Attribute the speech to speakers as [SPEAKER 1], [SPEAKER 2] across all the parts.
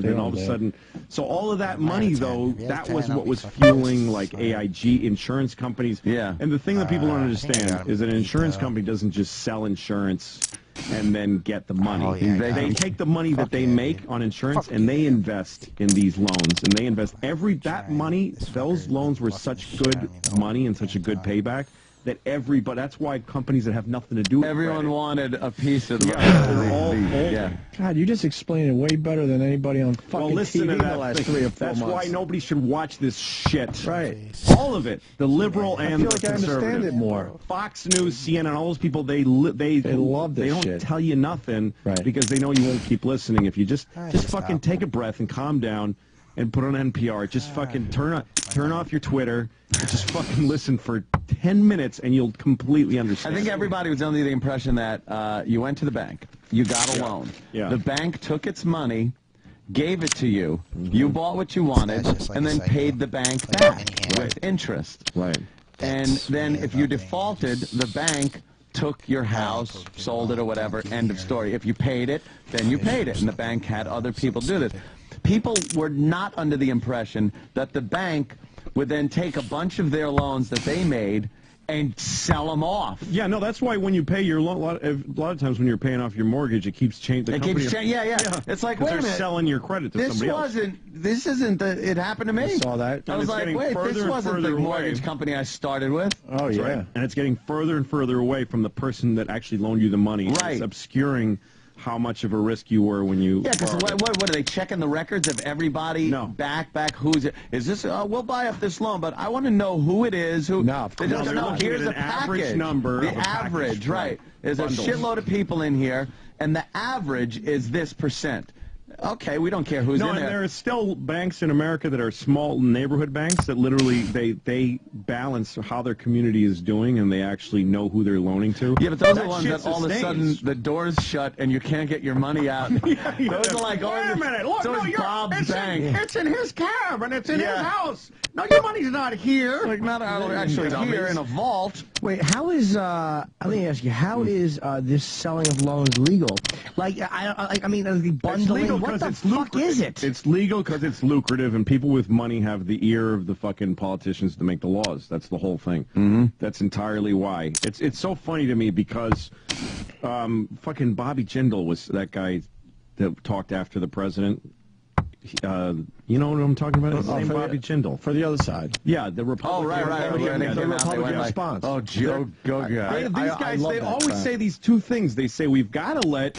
[SPEAKER 1] then all of a sudden, so all of that money though, that was what was fueling like AIG, insurance companies.
[SPEAKER 2] Yeah.
[SPEAKER 1] And the thing that people don't understand is that an insurance company doesn't just sell insurance and then get the money. They take the money that they make on insurance and they invest in these loans, and they invest that money. Those loans were such good money and such a good payback that everybody. That's why companies that have nothing to do with
[SPEAKER 2] everyone wanted a piece of the
[SPEAKER 3] God, you just explained it way better than anybody on fucking TV in the last 3 or 4 months.
[SPEAKER 1] That's why nobody should watch this shit.
[SPEAKER 3] Right.
[SPEAKER 1] All of it. The liberal and the conservative. I
[SPEAKER 3] understand it more.
[SPEAKER 1] Fox News, CNN, all those people, they love this shit. They don't tell you nothing because they know you won't keep listening. If you just fucking take a breath and calm down and put on NPR. Just fucking turn off your Twitter and just fucking listen for 10 minutes and you'll completely understand.
[SPEAKER 2] I think everybody was under the impression that you went to the bank, you got a loan.
[SPEAKER 1] Yeah.
[SPEAKER 2] The bank took its money, gave it to you, you bought what you wanted, and then paid the bank back with interest.
[SPEAKER 1] Right.
[SPEAKER 2] And then if you defaulted, the bank took your house, sold it or whatever, end of story. If you paid it, then you paid it, and the bank had other people do this. People were not under the impression that the bank would then take a bunch of their loans that they made and sell them off.
[SPEAKER 1] Yeah, no, that's why when you pay your loan, a lot of times when you're paying off your mortgage, it keeps changing.
[SPEAKER 2] It keeps changing. Yeah. It's like, wait a minute.
[SPEAKER 1] They're selling your credit to somebody else.
[SPEAKER 2] This isn't it happened to me.
[SPEAKER 3] I saw that.
[SPEAKER 2] I was like, wait, this wasn't the mortgage company I started with.
[SPEAKER 3] Oh, yeah.
[SPEAKER 1] Right. And it's getting further and further away from the person that actually loaned you the money.
[SPEAKER 2] Right.
[SPEAKER 1] It's obscuring how much of a risk you were when you...
[SPEAKER 2] Yeah, because what are they checking the records of everybody?
[SPEAKER 1] No.
[SPEAKER 2] Back, who's it? Is this, we'll buy up this loan, but I want to know who it is. Who?
[SPEAKER 3] No,
[SPEAKER 2] Here's a
[SPEAKER 1] average number.
[SPEAKER 2] The average, right. There's a shitload of people in here, and the average is this %. Okay, we don't care who's in there.
[SPEAKER 1] No, and there are still banks in America that are small neighborhood banks that literally they balance how their community is doing and they actually know who they're loaning to.
[SPEAKER 2] Yeah, but those are the ones that all of a sudden the door's shut and you can't get your money out. Those are like,
[SPEAKER 1] wait a minute, look,
[SPEAKER 2] so it's Bob's bank.
[SPEAKER 1] It's in his cab and it's in his house. No, your money's not here.
[SPEAKER 2] Like not actually here in a vault.
[SPEAKER 4] Wait, how is let me ask you, how is this selling of loans legal? Like I mean, the bundling. What the fuck is it?
[SPEAKER 1] It's legal because it's lucrative, and people with money have the ear of the fucking politicians to make the laws. That's the whole thing.
[SPEAKER 2] Mm-hmm.
[SPEAKER 1] That's entirely why. It's so funny to me because fucking Bobby Jindal was that guy that talked after the president. You know what I'm talking about? His name Bobby Jindal.
[SPEAKER 3] For the other side.
[SPEAKER 1] Yeah, the Republican.
[SPEAKER 2] Oh, right.
[SPEAKER 3] The Republican response.
[SPEAKER 2] Oh, Joe, go guy.
[SPEAKER 1] These guys, they always say these two things. They say we've got to let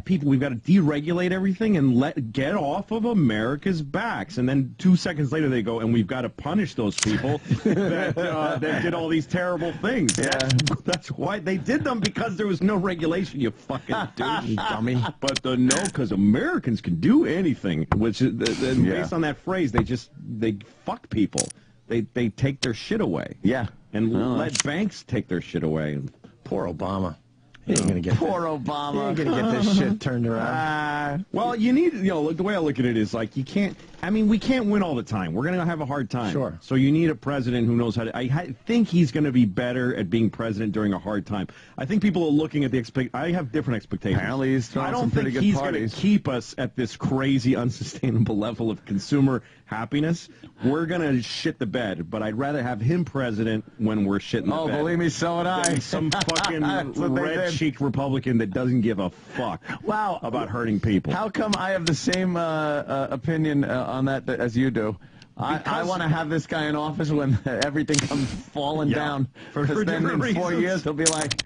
[SPEAKER 1] people, we've got to deregulate everything and get off of America's backs. And then 2 seconds later they go, and we've got to punish those people that did all these terrible things.
[SPEAKER 2] Yeah.
[SPEAKER 1] That's why they did them, because there was no regulation. You fucking douche, dummy. But because Americans can do anything, which is based on that phrase, they fuck people. They take their shit away.
[SPEAKER 2] Yeah.
[SPEAKER 1] And let banks take their shit away.
[SPEAKER 3] Poor Obama. He ain't gonna get
[SPEAKER 2] Obama.
[SPEAKER 3] He ain't gonna get this shit turned around.
[SPEAKER 1] Well, you need, the way I look at it is like, you can't, I mean, we can't win all the time. We're going to have a hard time.
[SPEAKER 3] Sure.
[SPEAKER 1] So you need a president who knows how to, I think he's going to be better at being president during a hard time. I think people are looking at I have different expectations.
[SPEAKER 2] Apparently he's throwing some pretty good
[SPEAKER 1] I don't think
[SPEAKER 2] parties.
[SPEAKER 1] he's going to keep us at this crazy, unsustainable level of consumer happiness. We're going to shit the bed, but I'd rather have him president when we're shitting the bed.
[SPEAKER 2] Oh, believe me, so would I.
[SPEAKER 1] Some fucking red-cheeked Republican that doesn't give a fuck about hurting people.
[SPEAKER 2] How come I have the same opinion on that as you do? I want to have this guy in office when everything comes falling down. Because then in 4 years he'll be like,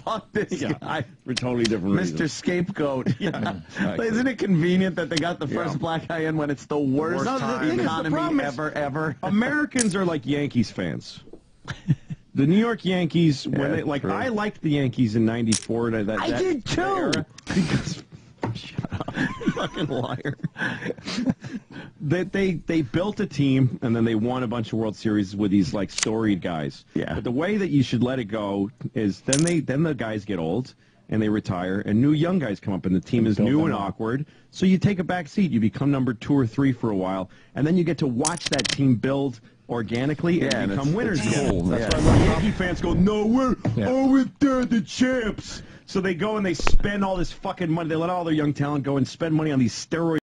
[SPEAKER 2] fuck this guy.
[SPEAKER 1] For totally different reasons.
[SPEAKER 2] Mr. Scapegoat. Isn't it convenient that they got the first black guy in when it's the worst economy ever?
[SPEAKER 1] Americans are like Yankees fans. The New York Yankees, when I liked the Yankees in '94.
[SPEAKER 4] I did too.
[SPEAKER 1] Era, because shut up, you fucking liar. They built a team and then they won a bunch of World Series with these like storied guys.
[SPEAKER 2] Yeah.
[SPEAKER 1] But the way that you should let it go is then the guys get old and they retire and new young guys come up and the team is new and awkward. So you take a back seat. You become number 2 or 3 for a while and then you get to watch that team build organically and become winners.
[SPEAKER 2] Cool.
[SPEAKER 1] That's why when Yankee fans go, no, we're the champs. So they go and they spend all this fucking money. They let all their young talent go and spend money on these steroids.